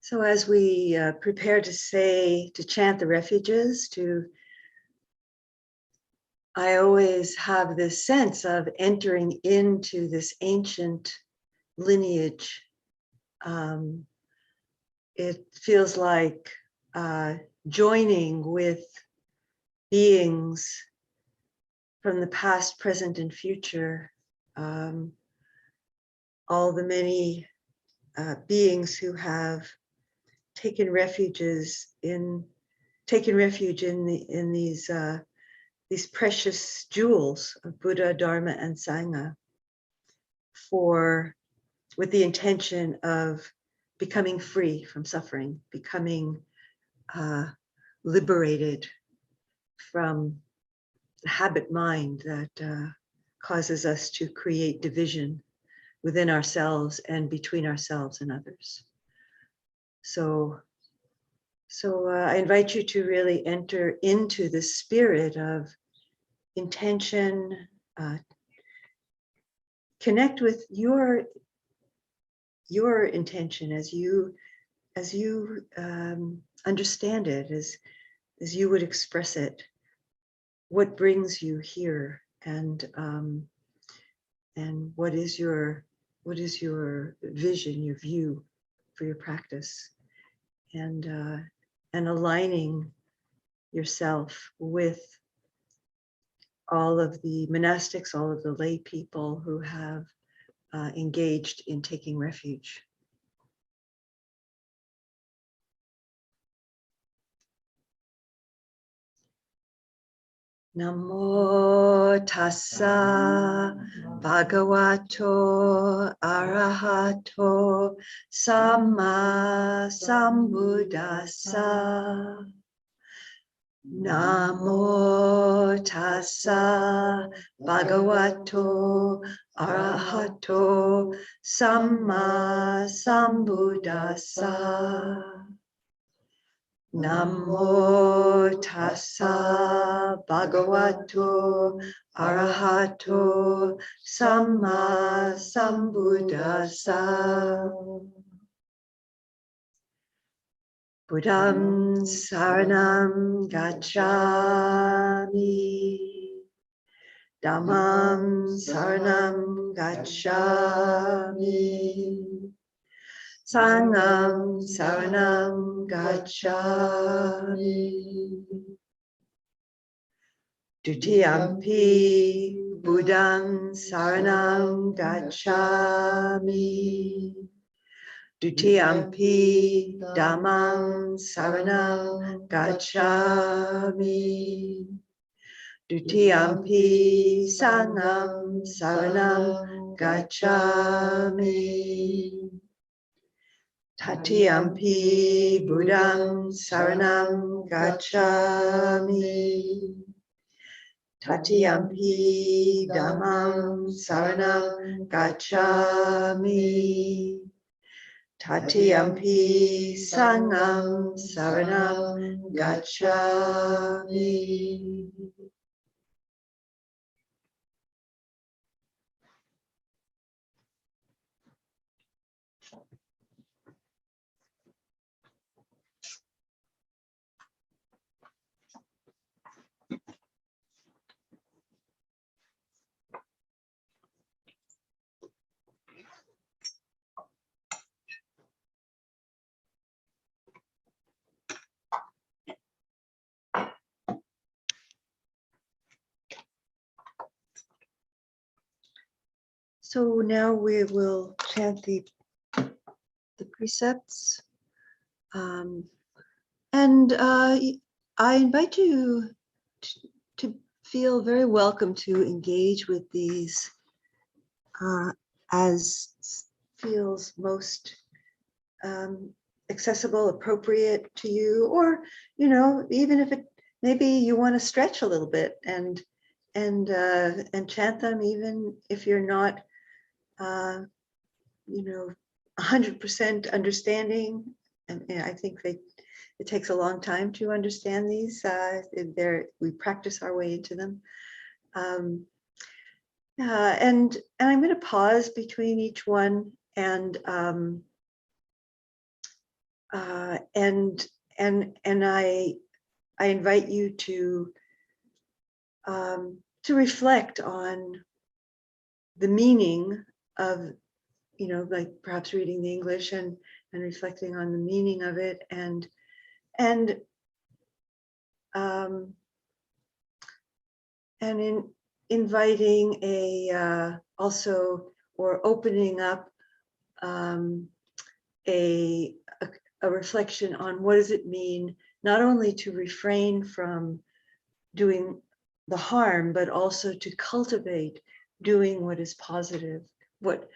So as we prepare to chant the refuges, I always have this sense of entering into this ancient lineage. It feels like joining with beings from the past, present, and future. All the many beings who have taken refuge in these precious jewels of Buddha, Dharma, and Sangha, with the intention of becoming free from suffering, becoming liberated from the habit mind that causes us to create division within ourselves and between ourselves and others. So I invite you to really enter into the spirit of intention, connect with your intention as you understand it, as you would express it, what brings you here, and what is your vision, your view for your practice, and aligning yourself with all of the monastics, all of the lay people who have engaged in taking refuge. Namo tassa bhagavato arahato samma sambuddhassa. Namo tassa bhagavato arahato samma sambuddhassa. Namo tassa bhagavato arahato samma sambuddhassa. Buddham saranam gacchami. Dhammam saranam gacchami. Sangham saranam gacchami. Dutiyampi Buddham saranam gacchami. Dutiyampi Dhammam saranam gacchami. Dutiyampi Sangham saranam gacchami. Tatiyampi Buddham saranam gacchami. Tatiyampi Dhammam saranam gacchami. Tatiyampi Sangham saranam gacchami. So now we will chant the precepts, and I invite you to feel very welcome to engage with these as feels most accessible, appropriate to you, or even if it maybe you want to stretch a little bit and chant them, even if you're not 100% understanding. And I think it takes a long time to understand these. We practice our way into them. And I'm going to pause between each one and And I invite you to reflect on the meaning of, like perhaps reading the English and reflecting on the meaning of it, and in inviting also, or opening up a reflection on what does it mean not only to refrain from doing the harm, but also to cultivate doing what is positive. What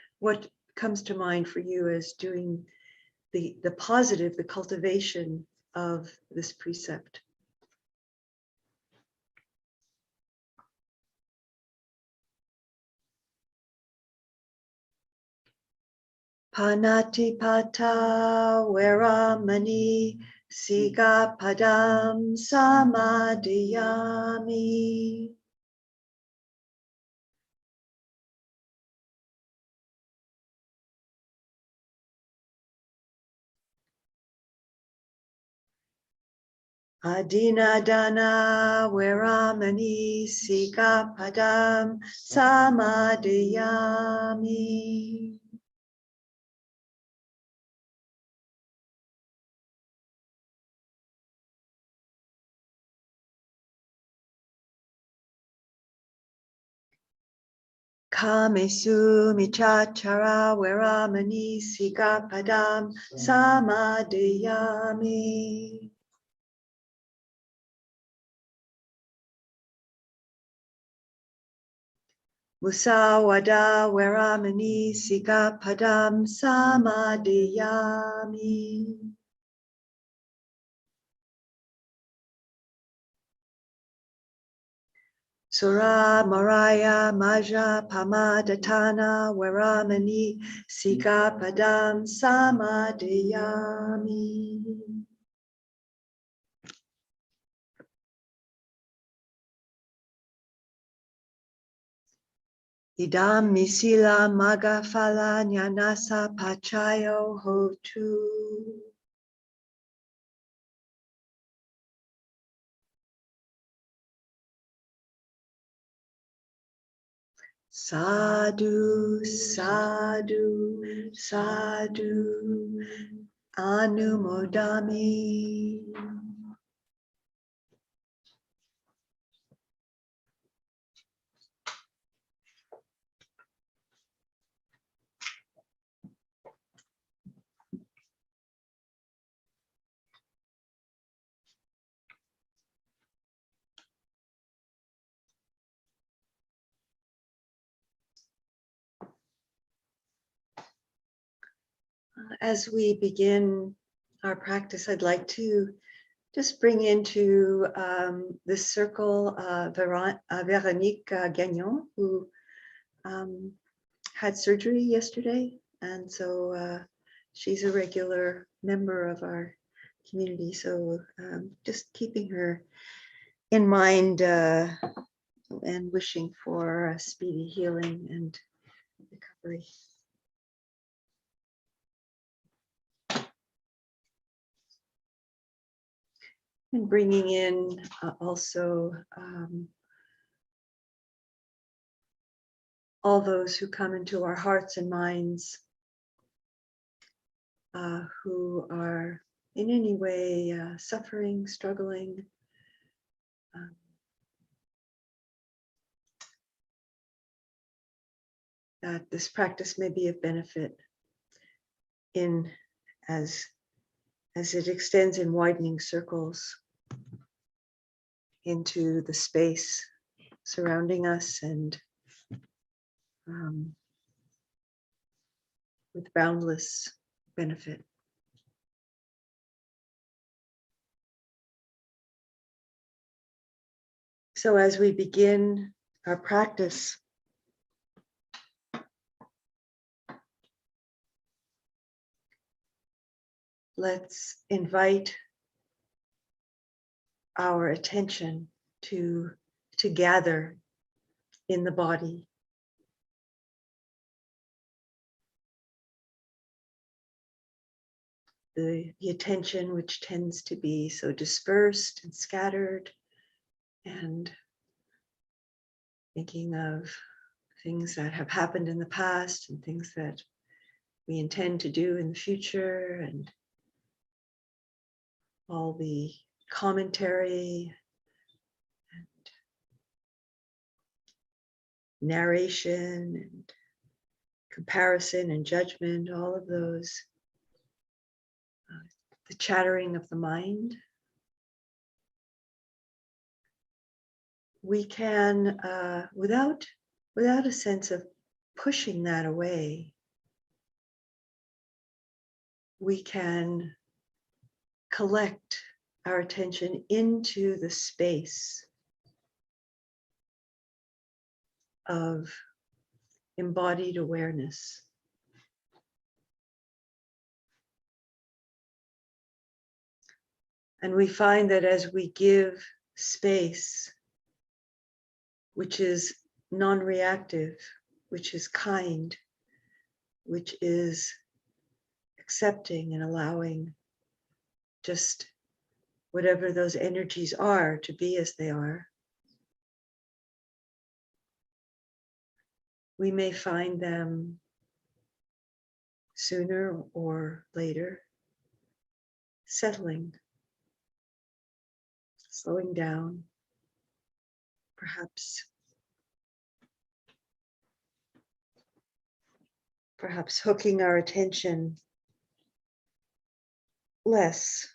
comes to mind for you as doing the positive, the cultivation of this precept? Panatipata Veramani Sigapadam Samadhiyami. Adinadana Veramani Sigapadam Samadhiyami. Kamesu Michachara Veramani Sigapadam Samadhiyami. Musawada Veramani Sigapadam Samadhiyami. Sura Maraya Maja Pamadatana Veramani Sigapadam Samadhiyami. Idam misila magafala nyanasa pachayo hotu. Sadhu, sadhu, sadhu, anumodami. As we begin our practice, I'd like to just bring into this circle Véronique Gagnon, who had surgery yesterday. And so she's a regular member of our community. So just keeping her in mind and wishing for a speedy healing and recovery. And bringing in also all those who come into our hearts and minds who are in any way suffering, struggling, that this practice may be of benefit in as it extends in widening circles into the space surrounding us, and with boundless benefit. So as we begin our practice, let's invite our attention to gather in the body. the attention, which tends to be so dispersed and scattered, and thinking of things that have happened in the past and things that we intend to do in the future, and all the commentary and narration and comparison and judgment, all of those, the chattering of the mind. We can, without a sense of pushing that away, we can collect our attention into the space of embodied awareness. And we find that as we give space, which is non-reactive, which is kind, which is accepting and allowing just whatever those energies are to be as they are, we may find them sooner or later settling, slowing down, perhaps hooking our attention less.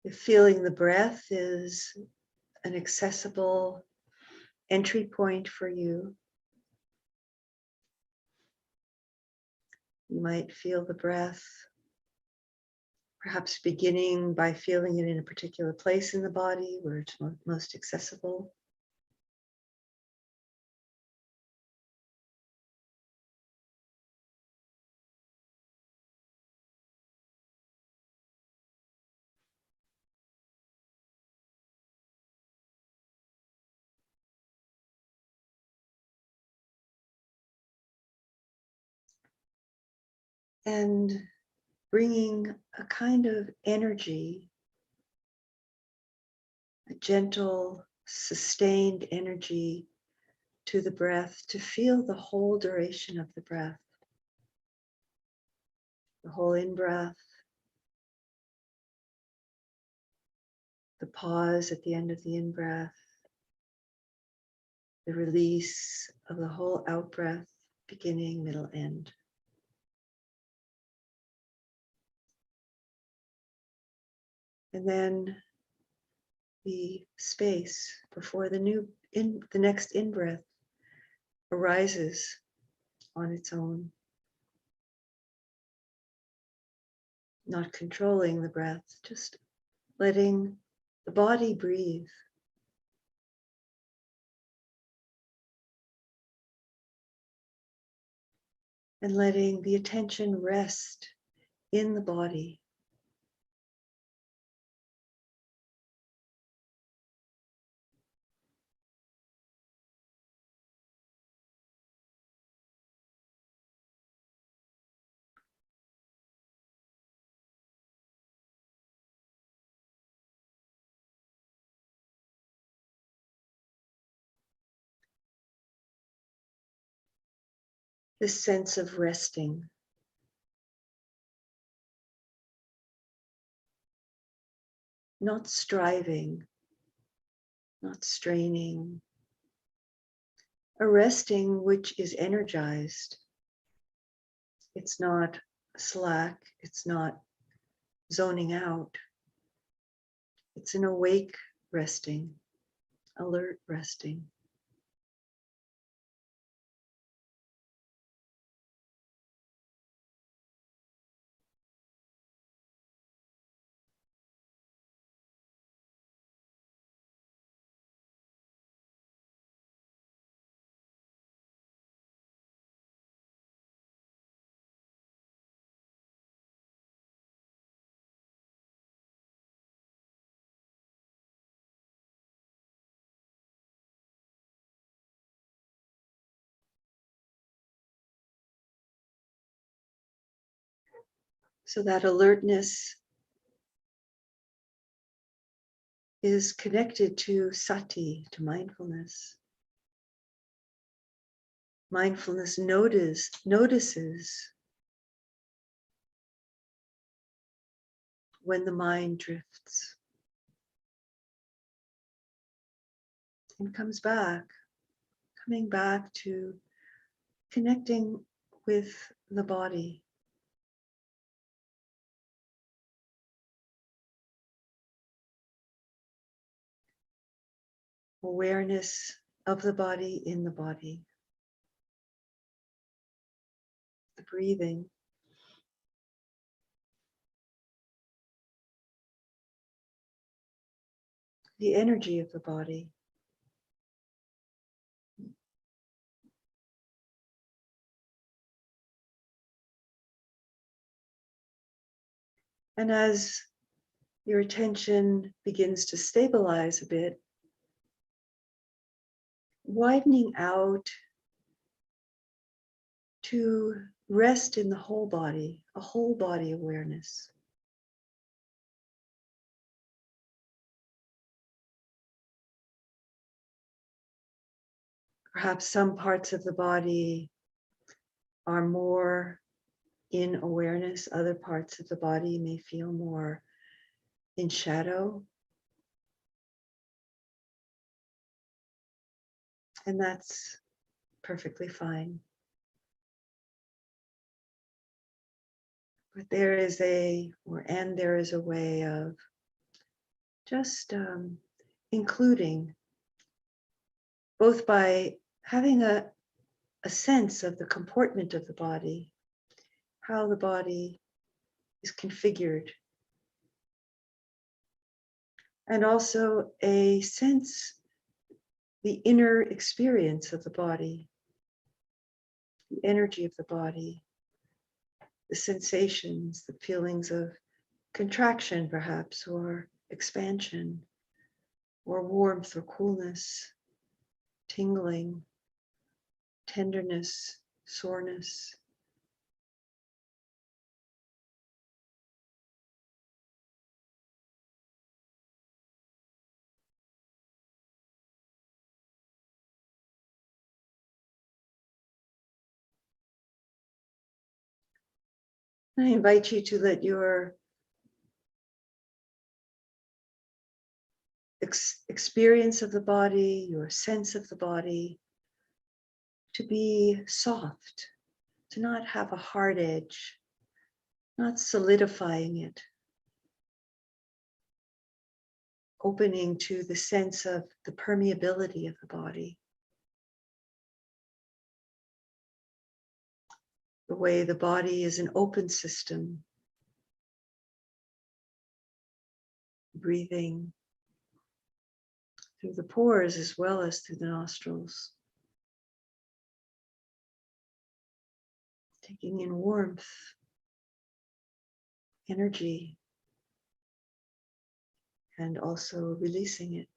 If feeling the breath is an accessible entry point for you, you might feel the breath, perhaps beginning by feeling it in a particular place in the body where it's most accessible. And bringing a kind of energy, a gentle, sustained energy to the breath, to feel the whole duration of the breath, the whole in-breath, the pause at the end of the in-breath, the release of the whole out-breath, beginning, middle, end. And then the space before the next in-breath arises on its own, not controlling the breath, just letting the body breathe. And letting the attention rest in the body. This sense of resting. Not striving, not straining. A resting which is energized. It's not slack, it's not zoning out. It's an awake resting, alert resting. So that alertness is connected to sati, to mindfulness. Mindfulness notices when the mind drifts and comes back, coming back to connecting with the body. Awareness of the body in the body. The breathing. The energy of the body. And as your attention begins to stabilize a bit, widening out to rest in the whole body, a whole body awareness. Perhaps some parts of the body are more in awareness, other parts of the body may feel more in shadow. And that's perfectly fine. But there is a way of just including, both by having a sense of the comportment of the body, how the body is configured, and also a sense, the inner experience of the body, the energy of the body, the sensations, the feelings of contraction perhaps, or expansion, or warmth or coolness, tingling, tenderness, soreness. I invite you to let your experience of the body, your sense of the body, to be soft, to not have a hard edge, not solidifying it, opening to the sense of the permeability of the body, the way the body is an open system, breathing through the pores as well as through the nostrils, taking in warmth, energy, and also releasing it.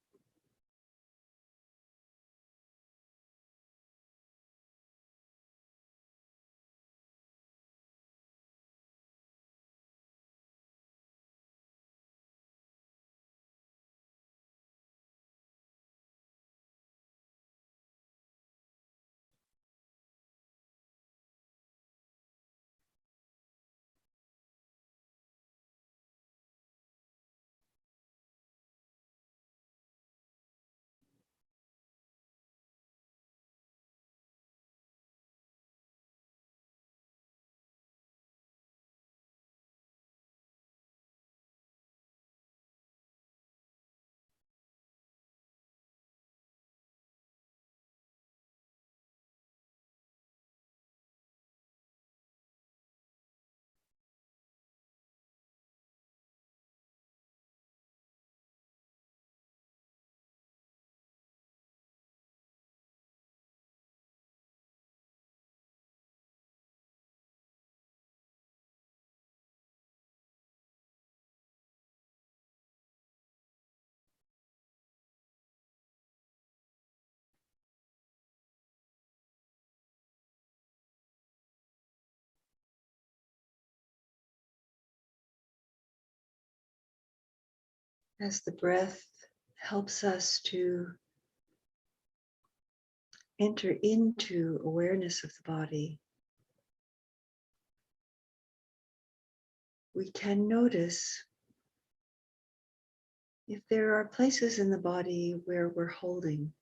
As the breath helps us to enter into awareness of the body, we can notice if there are places in the body where we're holding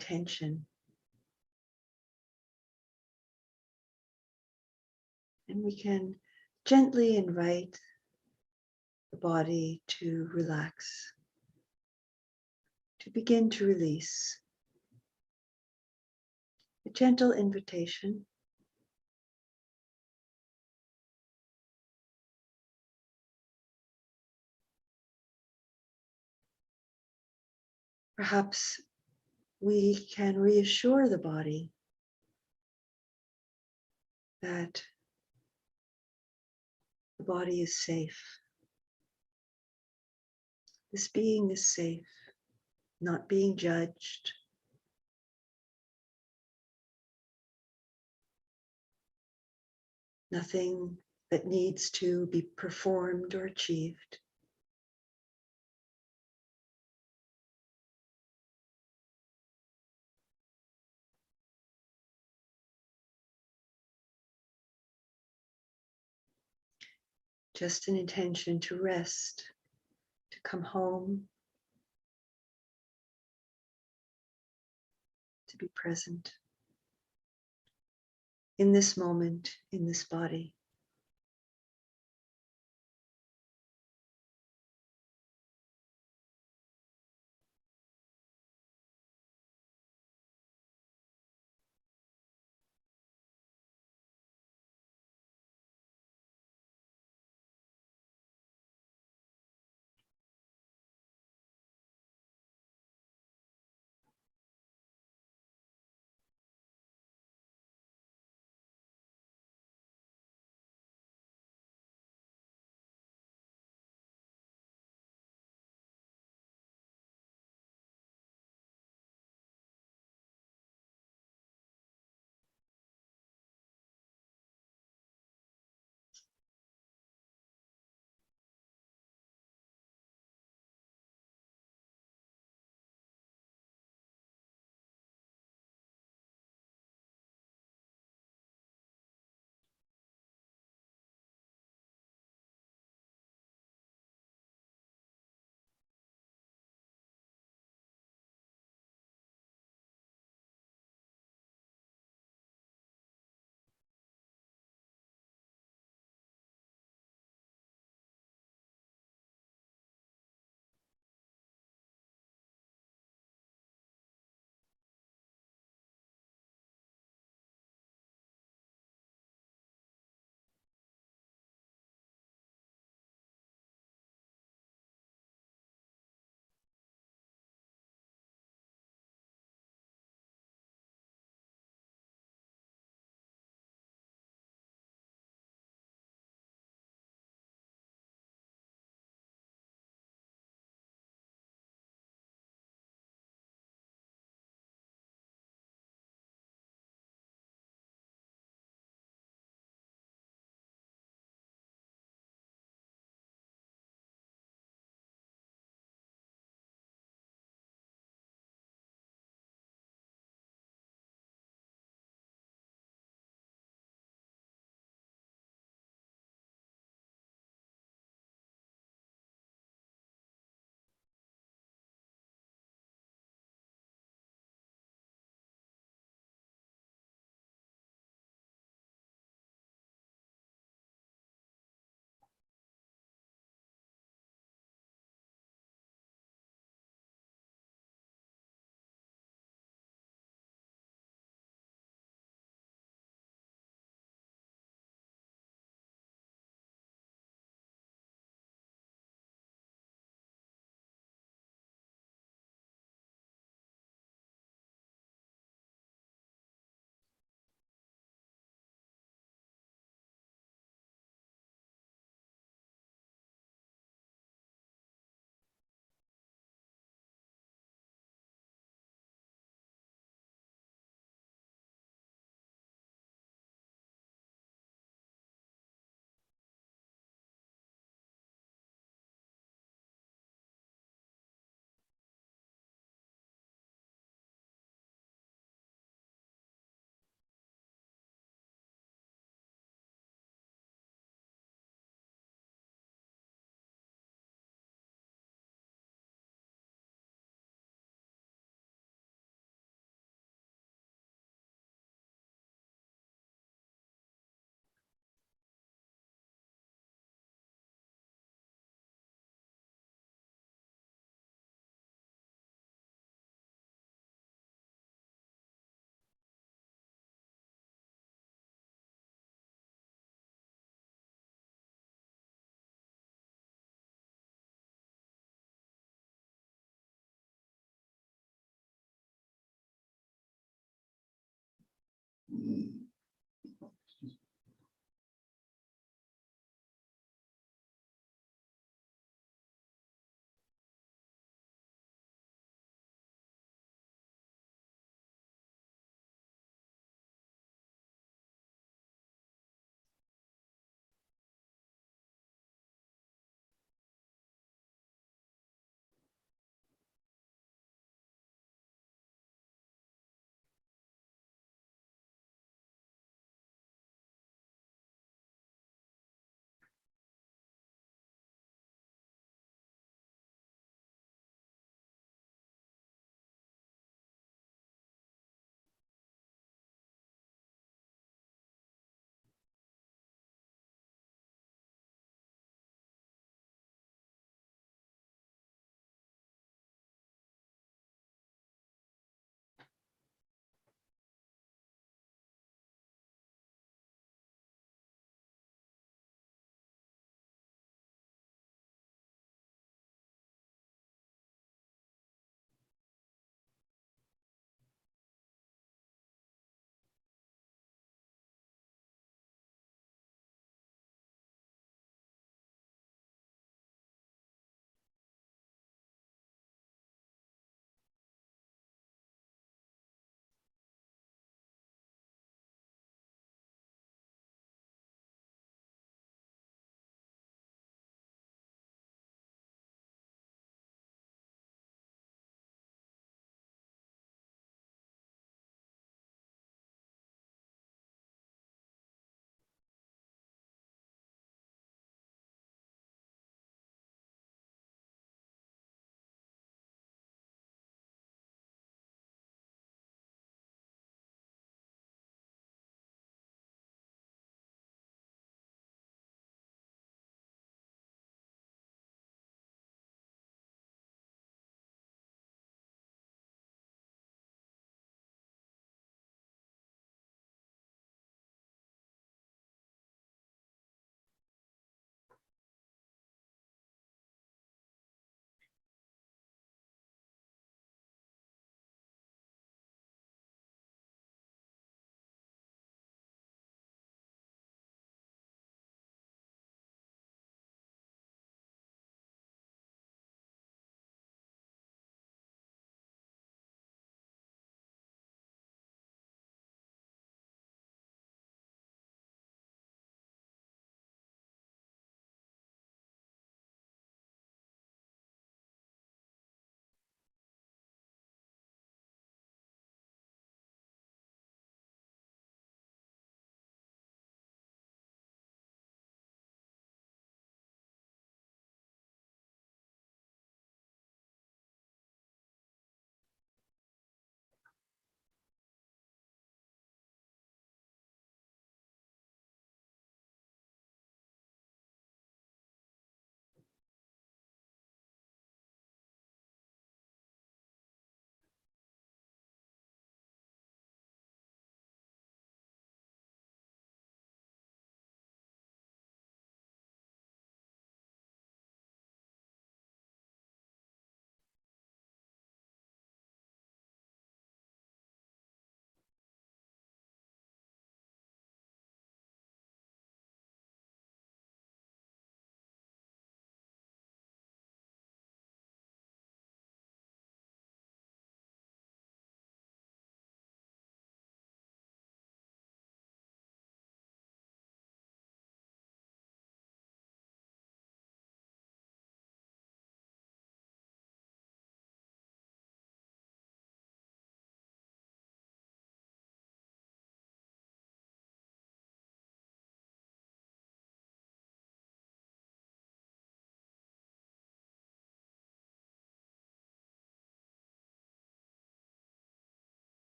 tension. And we can gently invite the body to relax, to begin to release. A gentle invitation. Perhaps we can reassure the body that the body is safe. This being is safe, not being judged. Nothing that needs to be performed or achieved. Just an intention to rest, to come home, to be present in this moment, in this body.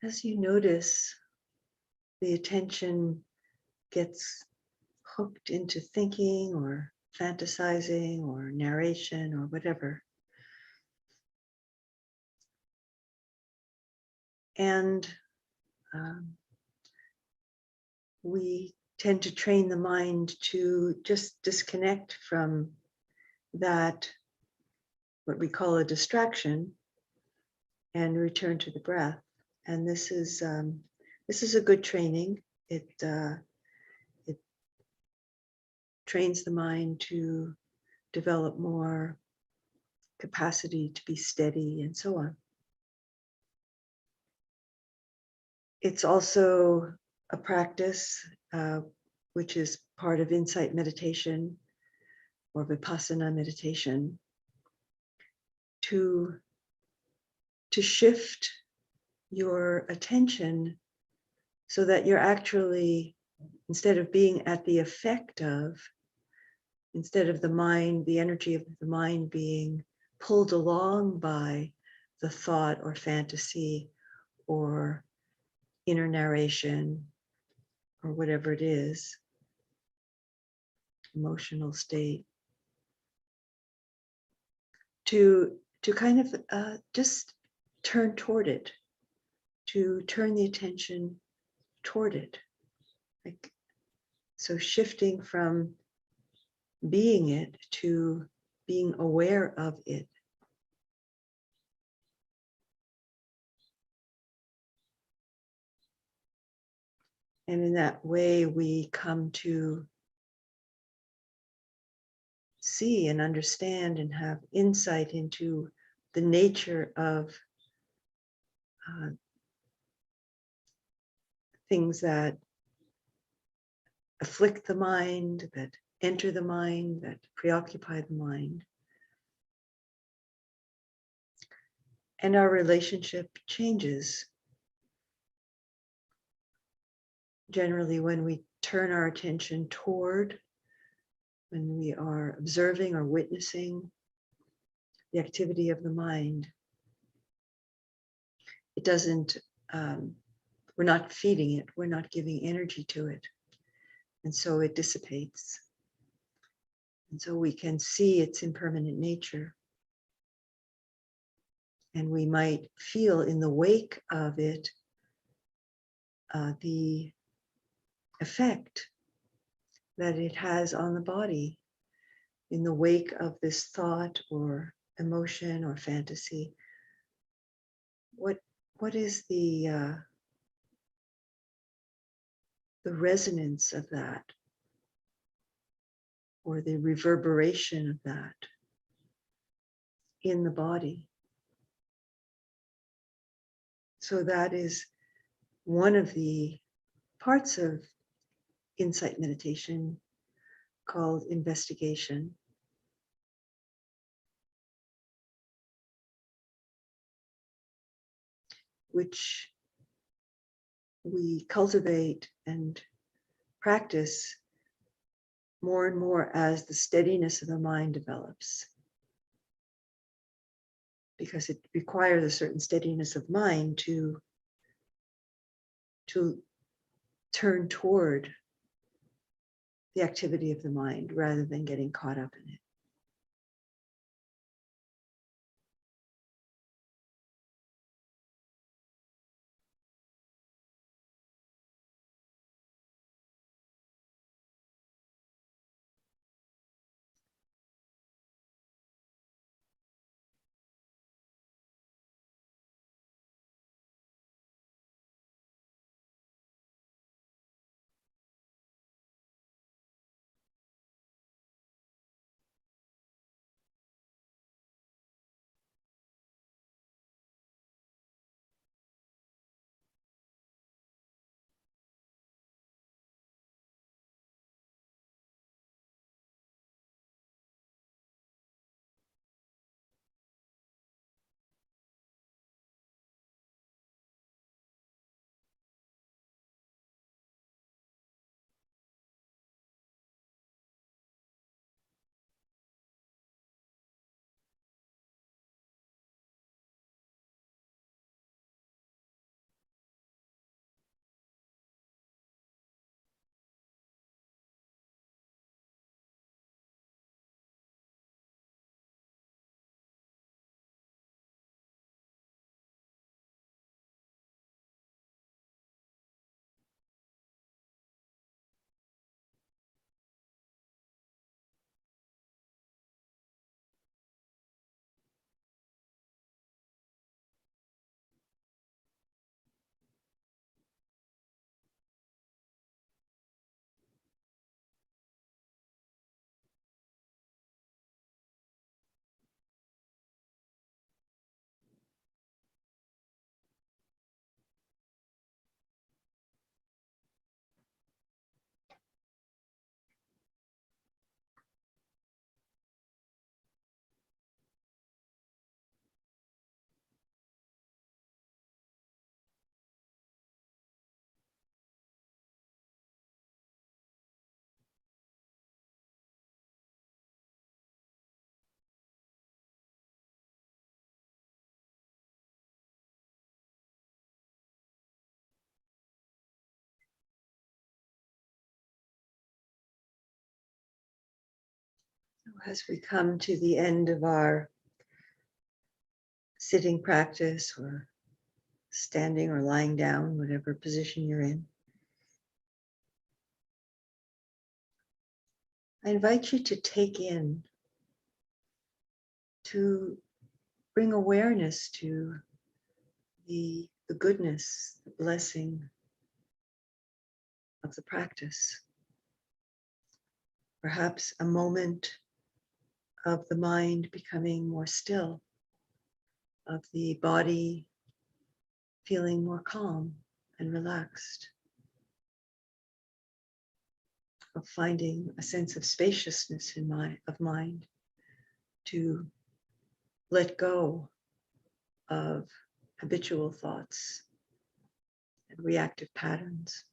As you notice, the attention gets hooked into thinking or fantasizing or narration or whatever. And we tend to train the mind to just disconnect from that, what we call a distraction, and return to the breath. And this is a good training. It trains the mind to develop more capacity to be steady and so on. It's also a practice which is part of insight meditation or vipassana meditation to shift your attention so that you're actually, instead of being at the effect of, instead of the mind, the energy of the mind being pulled along by the thought or fantasy or inner narration or whatever it is, emotional state, to kind of just turn toward it, to turn the attention toward it. Like, so shifting from being it to being aware of it. And in that way, we come to see and understand and have insight into the nature of things that afflict the mind, that enter the mind, that preoccupy the mind. And our relationship changes. Generally, when we turn our attention toward, when we are observing or witnessing the activity of the mind, it doesn't, we're not feeding it, we're not giving energy to it. And so it dissipates. And so we can see its impermanent nature. And we might feel in the wake of it the effect that it has on the body in the wake of this thought or emotion or fantasy. What is the resonance of that, or the reverberation of that in the body? So that is one of the parts of insight meditation called investigation. Which we cultivate and practice more and more as the steadiness of the mind develops. Because it requires a certain steadiness of mind to turn toward the activity of the mind rather than getting caught up in it. As we come to the end of our sitting practice, or standing or lying down, whatever position you're in, I invite you to take in, to bring awareness to the goodness, the blessing of the practice. Perhaps a moment of the mind becoming more still, of the body feeling more calm and relaxed, of finding a sense of spaciousness of mind, to let go of habitual thoughts and reactive patterns.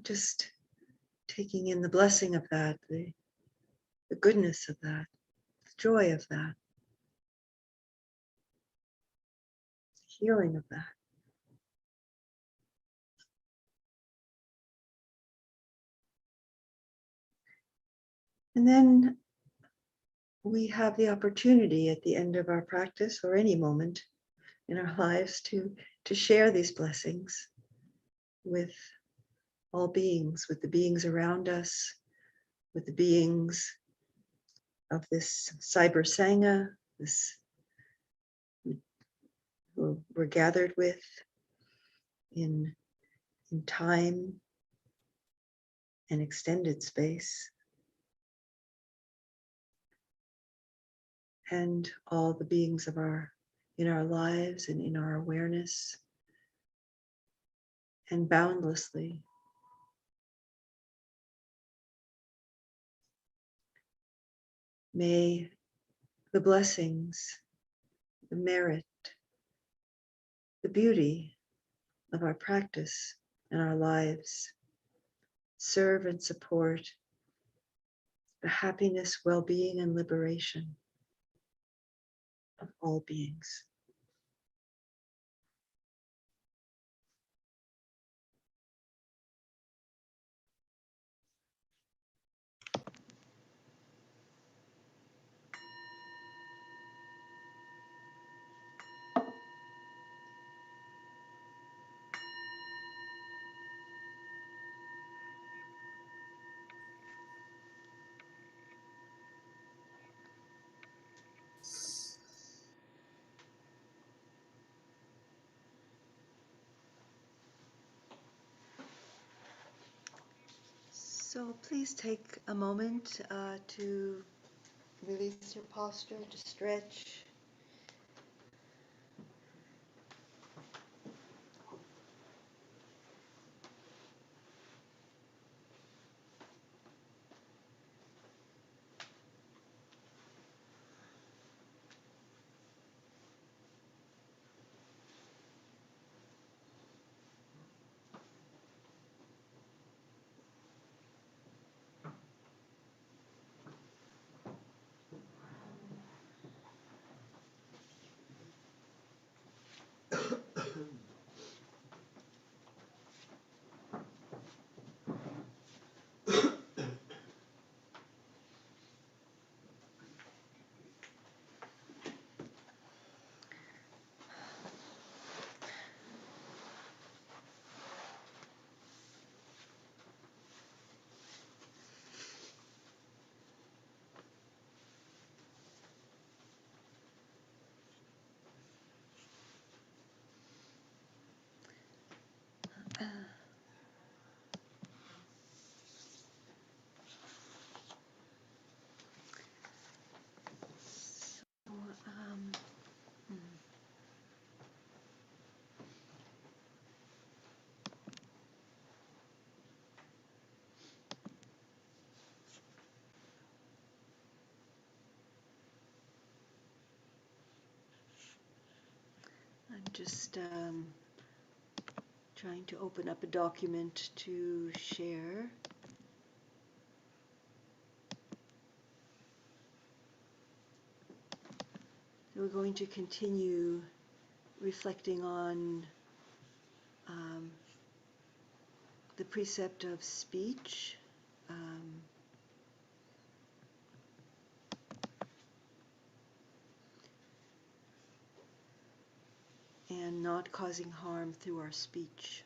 Just taking in the blessing of that, the goodness of that, the joy of that, the healing of that. And then we have the opportunity at the end of our practice, or any moment in our lives, to share these blessings with all beings, with the beings around us, with the beings of this cyber Sangha, this who we're gathered with in time and extended space, and all the beings in our lives and in our awareness, and boundlessly. May the blessings, the merit, the beauty of our practice and our lives serve and support the happiness, well-being, and liberation of all beings. So please take a moment to release your posture, to stretch. I'm just trying to open up a document to share. We're going to continue reflecting on the precept of speech um, and not causing harm through our speech.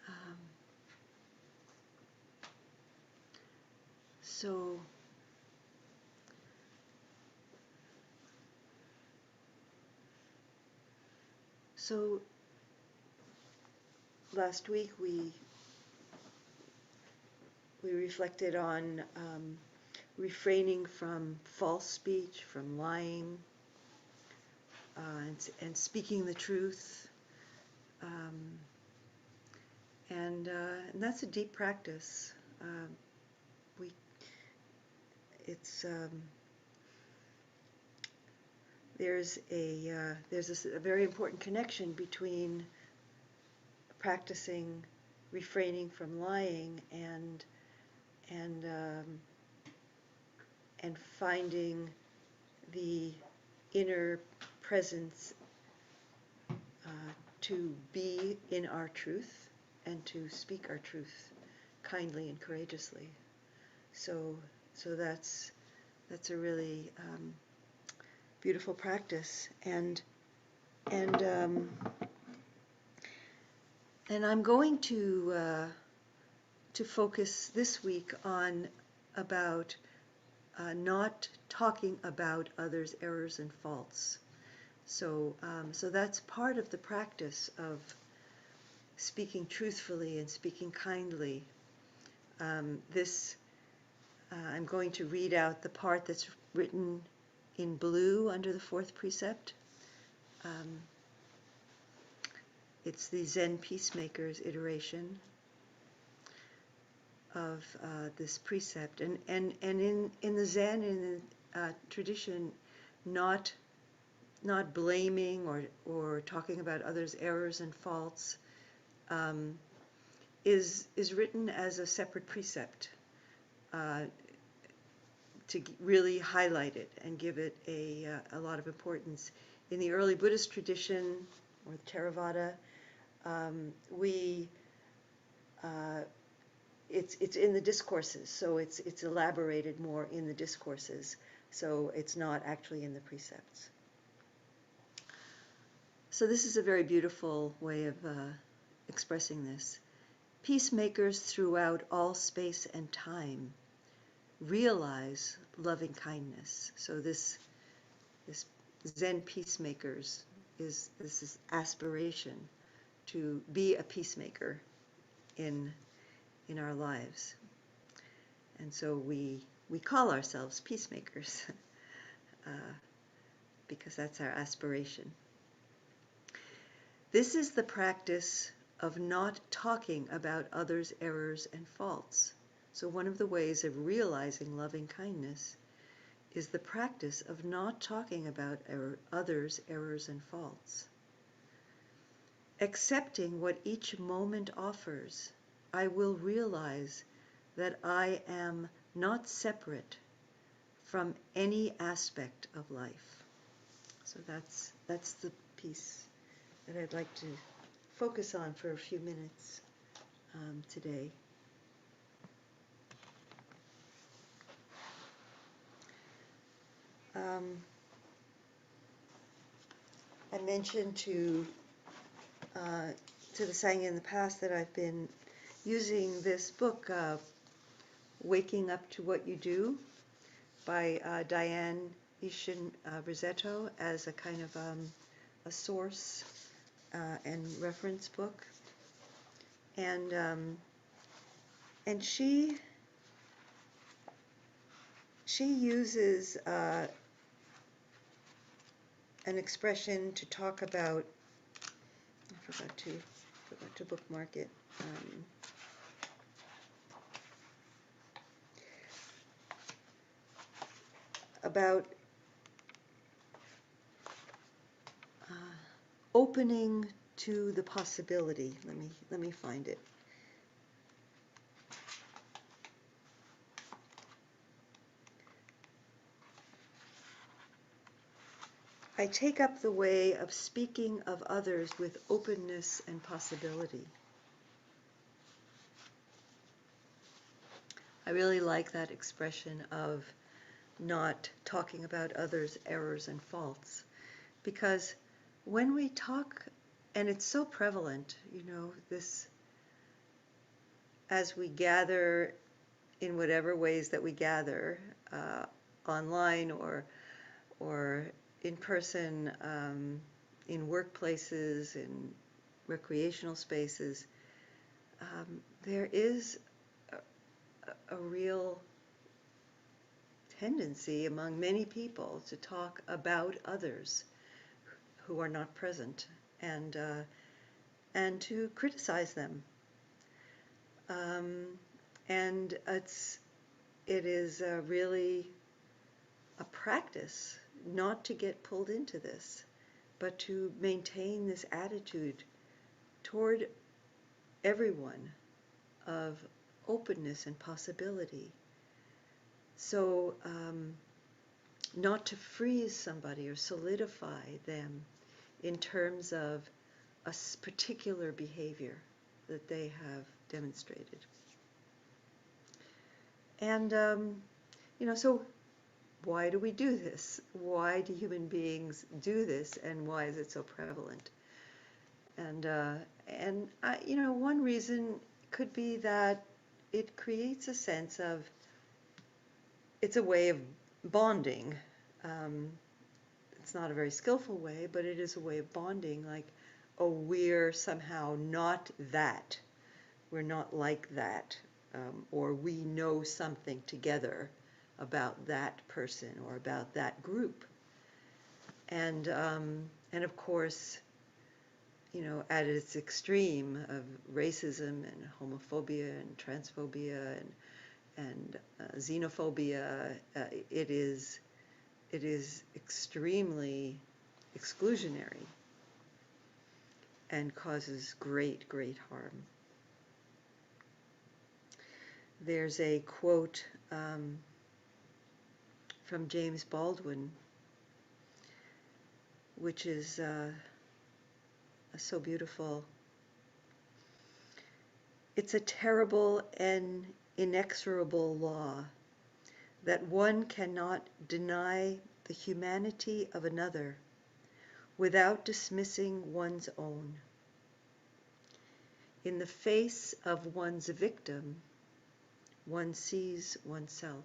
Um, so So last week we reflected on refraining from false speech, from lying, and speaking the truth, um, and that's a deep practice. We it's there's a very important connection between practicing refraining from lying and um, and finding the inner presence to be in our truth and to speak our truth kindly and courageously. So, so that's a really beautiful practice, and um, and I'm going to focus this week on about not talking about others' errors and faults. So that's part of the practice of speaking truthfully and speaking kindly. I'm going to read out the part that's written in blue under the fourth precept. Um, it's the Zen Peacemaker's iteration of this precept. And in the Zen, in the tradition, not blaming or talking about others' errors and faults um, is written as a separate precept uh, to really highlight it and give it a lot of importance. In the early Buddhist tradition, or Theravada, we it's in the discourses, so it's elaborated more in the discourses, so it's not actually in the precepts. So this is a very beautiful way of expressing this. Peacemakers throughout all space and time realize loving kindness. So this Zen peacemakers is this aspiration to be a peacemaker in our lives. And so we call ourselves peacemakers because that's our aspiration. This is the practice of not talking about others' errors and faults. So one of the ways of realizing loving kindness is the practice of not talking about others' errors and faults. Accepting what each moment offers, I will realize that I am not separate from any aspect of life. So that's the piece that I'd like to focus on for a few minutes today. I mentioned to the Sangha in the past that I've been using this book, Waking Up to What You Do, by Diane Ishin Rossetto, as a kind of a source and reference book, and she uses an expression to talk about. I forgot to bookmark it. About opening to the possibility. Let me find it. I take up the way of speaking of others with openness and possibility. I really like that expression of not talking about others' errors and faults, because when we talk, and it's so prevalent, this, as we gather in whatever ways that we gather, online or in person, in workplaces, in recreational spaces, there is a real tendency among many people to talk about others who are not present, and to criticize them. And it is really a practice not to get pulled into this, but to maintain this attitude toward everyone of openness and possibility. So not to freeze somebody or solidify them in terms of a particular behavior that they have demonstrated. And, so why do we do this? Why do human beings do this, and why is it so prevalent? And one reason could be that it creates a sense of, it's a way of bonding. It's not a very skillful way, but it is a way of bonding, like, oh, we're somehow not that. We're not like that. Or we know something together about that person or about that group. And of course, at its extreme of racism and homophobia and transphobia and xenophobia, it is extremely exclusionary and causes great, great harm. There's a quote from James Baldwin, which is so beautiful. It's a terrible and inexorable law that one cannot deny the humanity of another without dismissing one's own. In the face of one's victim, one sees oneself.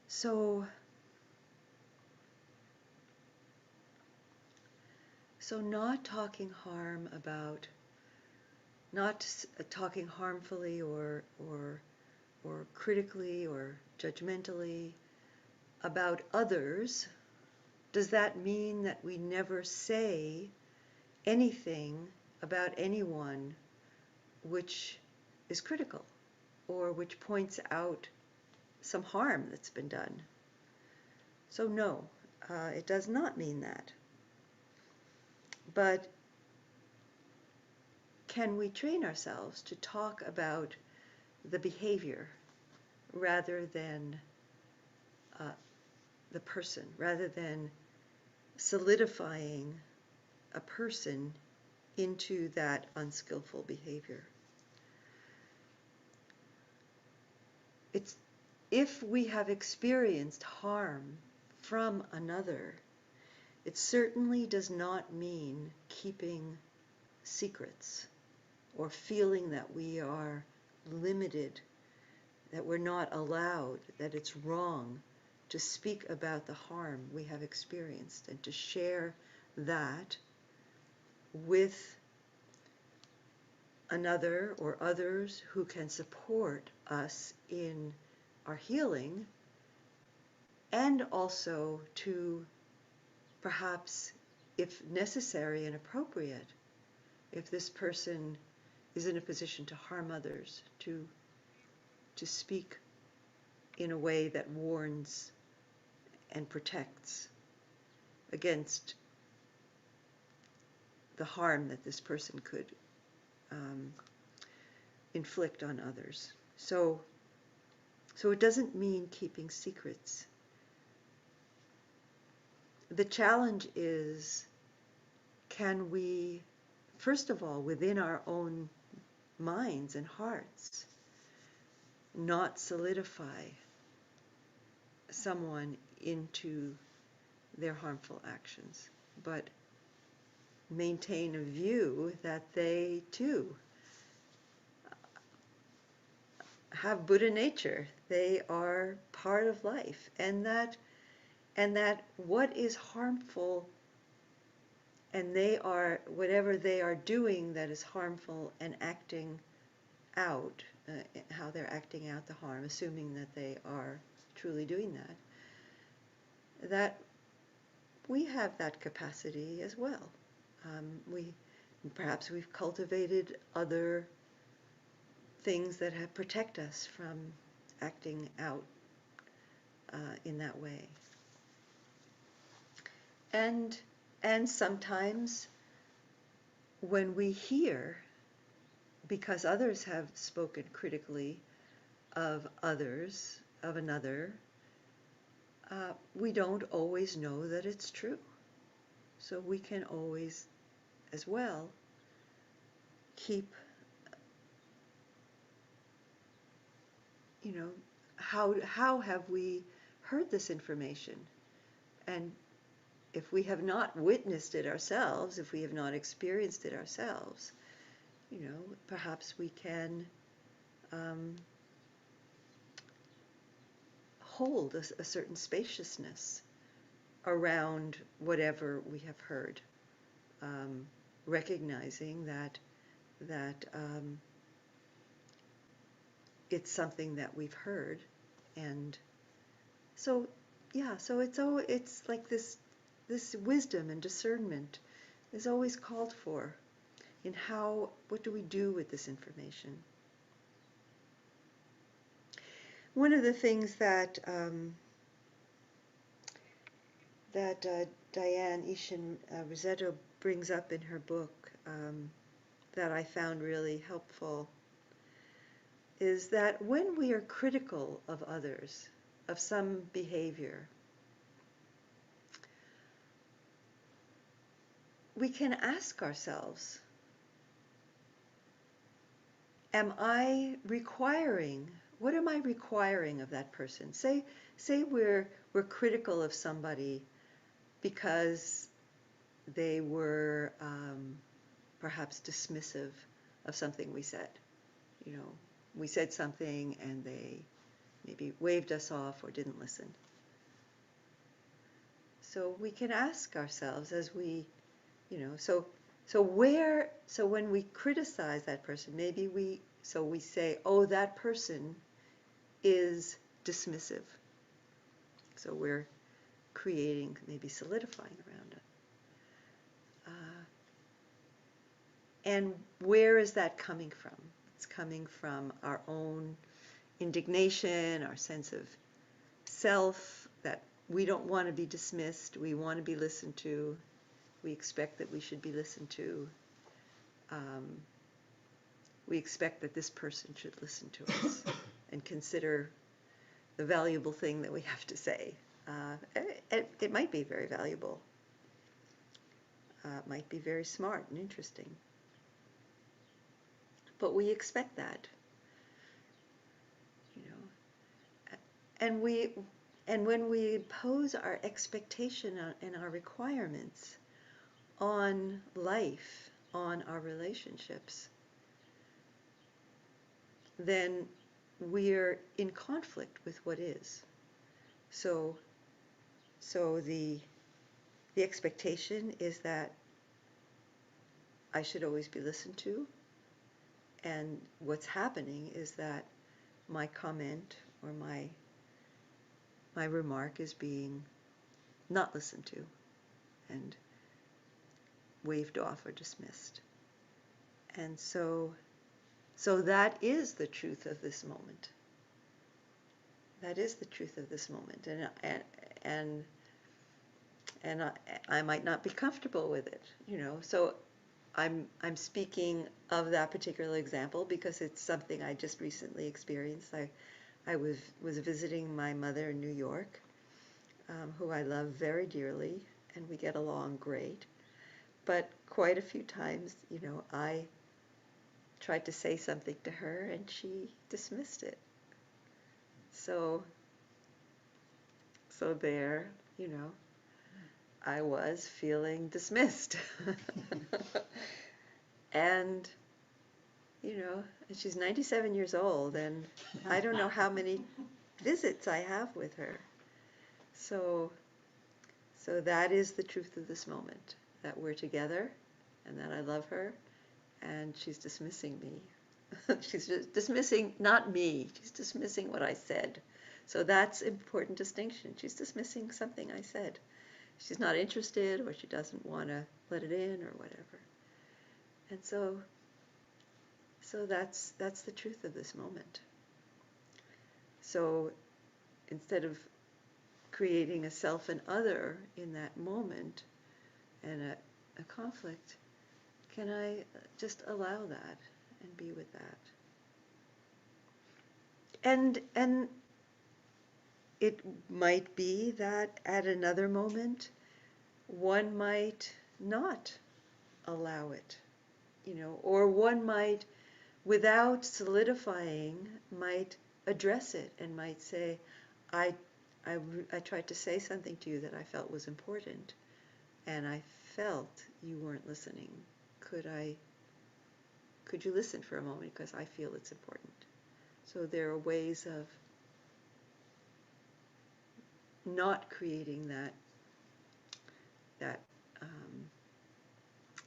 So not talking harmfully or critically or judgmentally about others, does that mean that we never say anything about anyone which is critical or which points out some harm that's been done? So no, it does not mean that. But can we train ourselves to talk about the behavior rather than the person, rather than solidifying a person into that unskillful behavior? If we have experienced harm from another, it certainly does not mean keeping secrets or feeling that we are limited, that we're not allowed, that it's wrong to speak about the harm we have experienced and to share that with another or others who can support us in our healing, and also to perhaps, if necessary and appropriate, if this person is in a position to harm others, to speak in a way that warns and protects against the harm that this person could inflict on others. So, so it doesn't mean keeping secrets. The challenge is, can we, first of all, within our own minds and hearts, not solidify someone into their harmful actions, but maintain a view that they too have Buddha nature. They are part of life, and that what is harmful, and they are, whatever they are doing that is harmful and acting out, how they're acting out the harm, assuming that they are truly doing that we have that capacity as well. We perhaps we've cultivated other things that have protect us from acting out in that way. And sometimes when we hear, because others have spoken critically of others, of another, we don't always know that it's true. So we can always, as well, keep, how have we heard this information? And if we have not witnessed it ourselves, if we have not experienced it ourselves, perhaps we can hold a certain spaciousness around whatever we have heard, recognizing that it's something that we've heard, and so it's like this wisdom and discernment is always called for in what do we do with this information. One of the things that Diane Ishin Rossetto brings up in her book that I found really helpful is that when we are critical of others, of some behavior, we can ask ourselves, what am I requiring of that person? Say we're critical of somebody because they were perhaps dismissive of something we said. We said something and they maybe waved us off or didn't listen. So we can ask ourselves as we, so when we criticize that person, maybe we say, oh, that person is dismissive. So we're creating, maybe solidifying around it. And where is that coming from? It's coming from our own indignation, our sense of self, that we don't want to be dismissed, we want to be listened to, we expect that we should be listened to, we expect that this person should listen to us and consider the valuable thing that we have to say. It might be very valuable. It might be very smart and interesting. But we expect that. And when we impose our expectation and our requirements on life, on our relationships, then we're in conflict with what is. So the expectation is that I should always be listened to, and what's happening is that my comment or my remark is being not listened to and waved off or dismissed. And so that is the truth of this moment. That is the truth of this moment. And I might not be comfortable with it, So I'm speaking of that particular example because it's something I just recently experienced. I was visiting my mother in New York, who I love very dearly, and we get along great. But quite a few times, I tried to say something to her and she dismissed it. So, so there, I was feeling dismissed. And, she's 97 years old, and I don't know how many visits I have with her. So, so that is the truth of this moment, that we're together and that I love her, and she's dismissing me. She's just dismissing, not me, she's dismissing what I said. So that's important distinction. She's dismissing something I said. She's not interested, or she doesn't want to let it in, or whatever. And so that's the truth of this moment. So instead of creating a self and other in that moment and a conflict, can I just allow that and be with that? And it might be that at another moment one might not allow it, or one might, without solidifying, might address it and might say, I, I tried to say something to you that I felt was important, and I felt you weren't listening. Could you listen for a moment, because I feel it's important. So there are ways of not creating that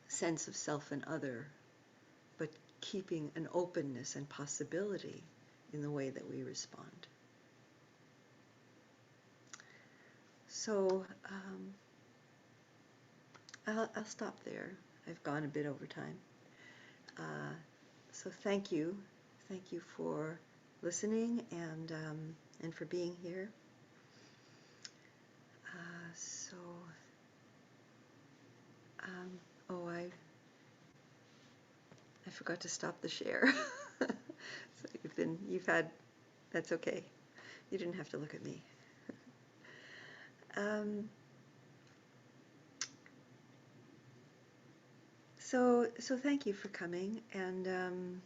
sense of self and other, but keeping an openness and possibility in the way that we respond. So I'll stop there. I've gone a bit over time. So thank you. Thank you for listening and for being here. So, oh, I forgot to stop the share. So that's okay. You didn't have to look at me. So thank you for coming, and